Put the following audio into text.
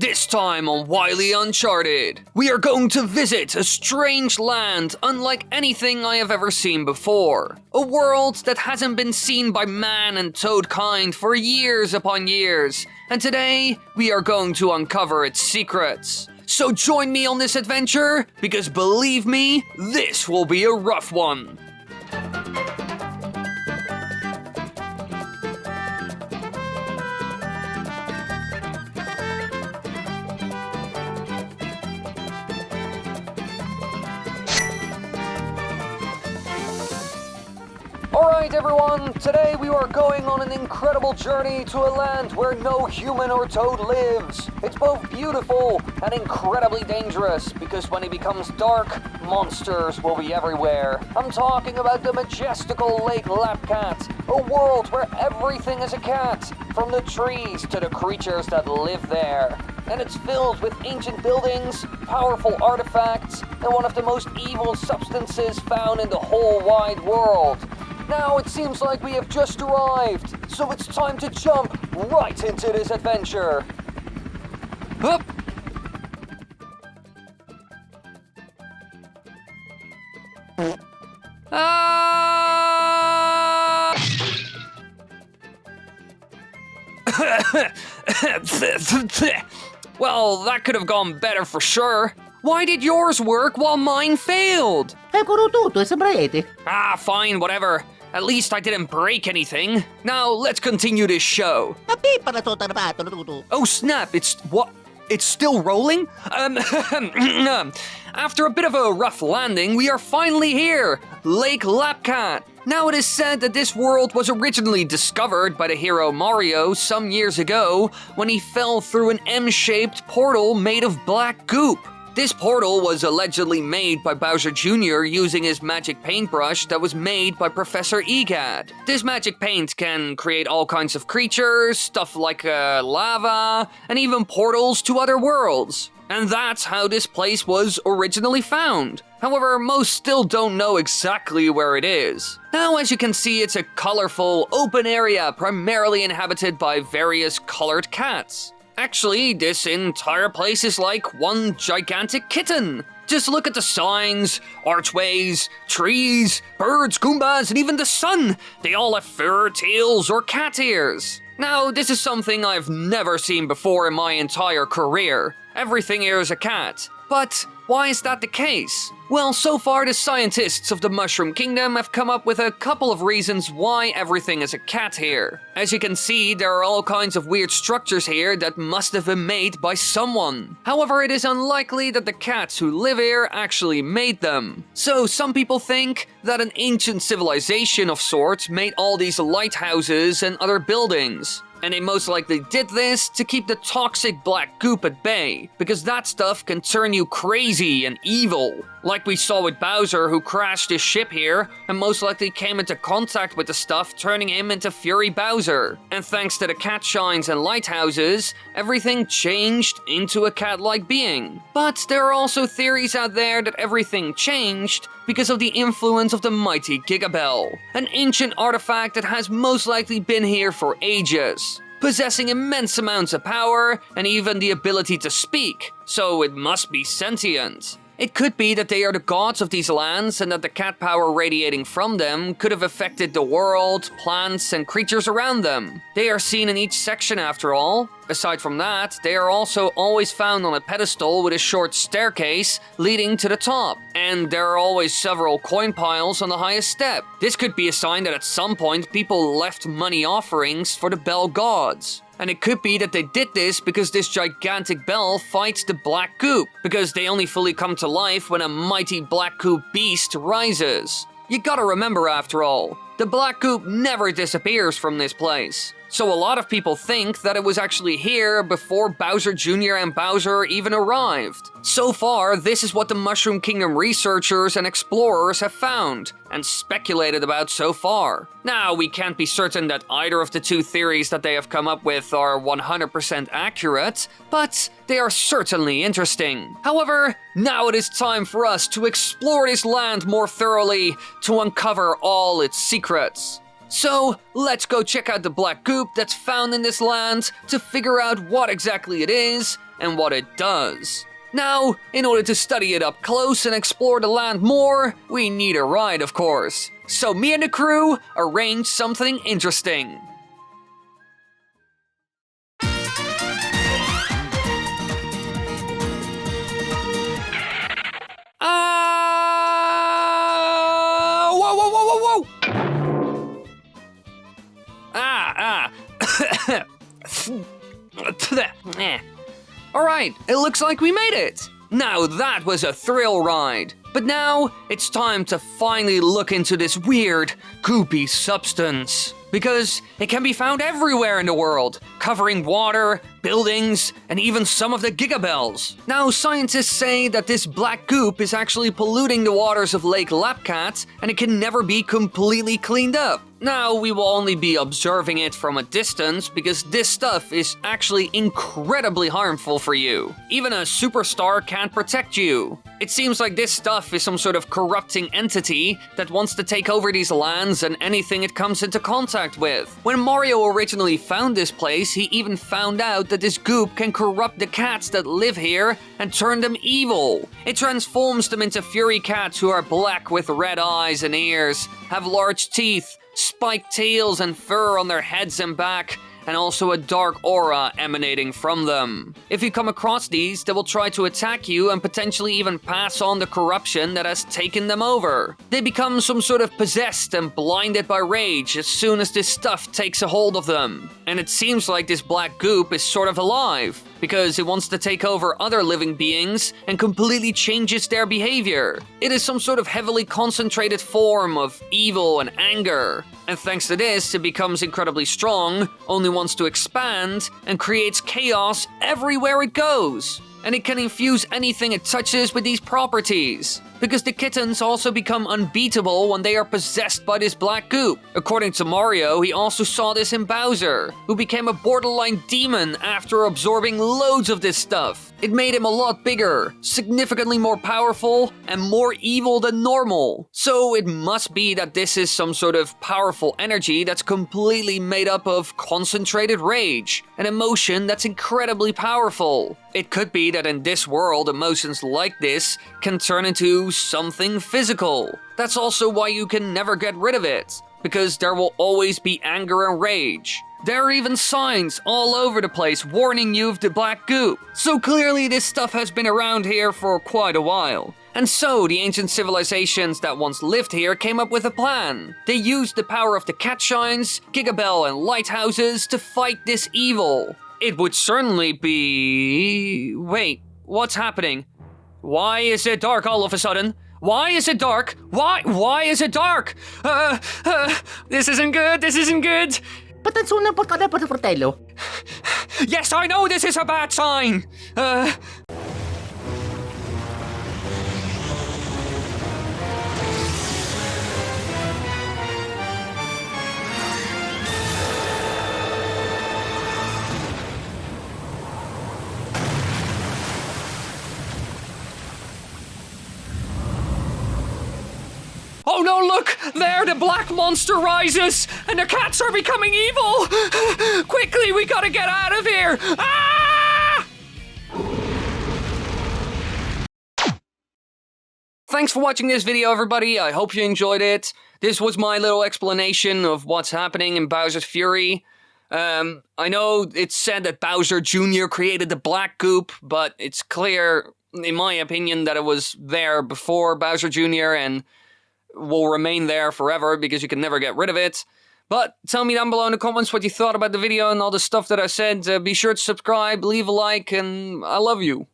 This time on Wily Uncharted, we are going to visit a strange land unlike anything I have ever seen before. A world that hasn't been seen by man and toad kind for years upon years, and today we are going to uncover its secrets. So join me on this adventure, because believe me, this will be a rough one. Alright everyone, today we are going on an incredible journey to a land where no human or toad lives. It's both beautiful and incredibly dangerous, because when it becomes dark, monsters will be everywhere. I'm talking about the majestical Lake Lapcat, a world where everything is a cat, from the trees to the creatures that live there. And it's filled with ancient buildings, powerful artifacts, and one of the most evil substances found in the whole wide world. Now it seems like we have just arrived, so it's time to jump right into this adventure. Hup! Well, that could have gone better for sure. Why did yours work while mine failed? Tutto, sembra ete. Ah, fine, whatever. At least I didn't break anything. Now, let's continue this show. Oh snap, it's still rolling? After a bit of a rough landing, we are finally here, Lake Lapcat. Now it is said that this world was originally discovered by the hero Mario some years ago when he fell through an M-shaped portal made of black goop. This portal was allegedly made by Bowser Jr. using his magic paintbrush that was made by Professor Egad. This magic paint can create all kinds of creatures, stuff like lava, and even portals to other worlds. And that's how this place was originally found. However, most still don't know exactly where it is. Now, as you can see, it's a colorful, open area primarily inhabited by various colored cats. Actually, this entire place is like one gigantic kitten. Just look at the signs, archways, trees, birds, goombas, and even the sun. They all have fur, tails, or cat ears. Now, this is something I've never seen before in my entire career. Everything here is a cat. But why is that the case? Well, so far the scientists of the Mushroom Kingdom have come up with a couple of reasons why everything is a cat here. As you can see, there are all kinds of weird structures here that must have been made by someone. However, it is unlikely that the cats who live here actually made them. So some people think that an ancient civilization of sorts made all these lighthouses and other buildings. And they most likely did this to keep the toxic black goop at bay, because that stuff can turn you crazy and evil. Like we saw with Bowser, who crashed his ship here and most likely came into contact with the stuff, turning him into Fury Bowser. And thanks to the cat shines and lighthouses, everything changed into a cat-like being. But there are also theories out there that everything changed because of the influence of the mighty Gigabell, an ancient artifact that has most likely been here for ages, possessing immense amounts of power and even the ability to speak, so it must be sentient. It could be that they are the gods of these lands and that the cat power radiating from them could have affected the world, plants, and creatures around them. They are seen in each section after all. Aside from that, they are also always found on a pedestal with a short staircase leading to the top. And there are always several coin piles on the highest step. This could be a sign that at some point people left money offerings for the bell gods. And it could be that they did this because this gigantic bell fights the black goop, because they only fully come to life when a mighty black goop beast rises. You gotta remember, after all, the black goop never disappears from this place. So a lot of people think that it was actually here before Bowser Jr. and Bowser even arrived. So far, this is what the Mushroom Kingdom researchers and explorers have found, and speculated about so far. Now, we can't be certain that either of the two theories that they have come up with are 100% accurate, but they are certainly interesting. However, now it is time for us to explore this land more thoroughly to uncover all its secrets. So, let's go check out the black goop that's found in this land to figure out what exactly it is and what it does. Now, in order to study it up close and explore the land more, we need a ride, of course. So me and the crew arranged something interesting. Whoa! Alright, it looks like we made it. Now that was a thrill ride. But now, it's time to finally look into this weird, goopy substance. Because it can be found everywhere in the world, covering water, buildings, and even some of the gigabells. Now, scientists say that this black goop is actually polluting the waters of Lake Lapcat, and it can never be completely cleaned up. Now, we will only be observing it from a distance because this stuff is actually incredibly harmful for you. Even a superstar can't protect you. It seems like this stuff is some sort of corrupting entity that wants to take over these lands and anything it comes into contact with. When Mario originally found this place, he even found out that this goop can corrupt the cats that live here and turn them evil. It transforms them into fury cats who are black with red eyes and ears, have large teeth, spiked tails and fur on their heads and back, and also a dark aura emanating from them. If you come across these, they will try to attack you and potentially even pass on the corruption that has taken them over. They become some sort of possessed and blinded by rage as soon as this stuff takes a hold of them. And it seems like this black goop is sort of alive, because it wants to take over other living beings and completely changes their behavior. It is some sort of heavily concentrated form of evil and anger. And thanks to this, it becomes incredibly strong, only wants to expand, and creates chaos everywhere it goes. And it can infuse anything it touches with these properties, because the kittens also become unbeatable when they are possessed by this black goop. According to Mario, he also saw this in Bowser, who became a borderline demon after absorbing loads of this stuff. It made him a lot bigger, significantly more powerful, and more evil than normal. So it must be that this is some sort of powerful energy that's completely made up of concentrated rage, an emotion that's incredibly powerful. It could be that in this world, emotions like this can turn into something physical. That's also why you can never get rid of it, because there will always be anger and rage. There are even signs all over the place warning you of the black goop. So clearly this stuff has been around here for quite a while. And so the ancient civilizations that once lived here came up with a plan. They used the power of the cat shines, gigabell and lighthouses to fight this evil. It would certainly be... Wait, what's happening? Why is it dark all of a sudden? Why is it dark? Why is it dark? This isn't good. Ba't ang sunang pagkada pa sa Fratello? Yes, I know this is a bad sign. Oh no, look! There, the black monster rises! And the cats are becoming evil! Quickly, we gotta get out of here! Ah! Thanks for watching this video, everybody. I hope you enjoyed it. This was my little explanation of what's happening in Bowser's Fury. I know it's said that Bowser Jr. created the black goop, but it's clear, in my opinion, that it was there before Bowser Jr. and will remain there forever because you can never get rid of it. But tell me down below in the comments what you thought about the video and all the stuff that I said. Be sure to subscribe, leave a like, and I love you.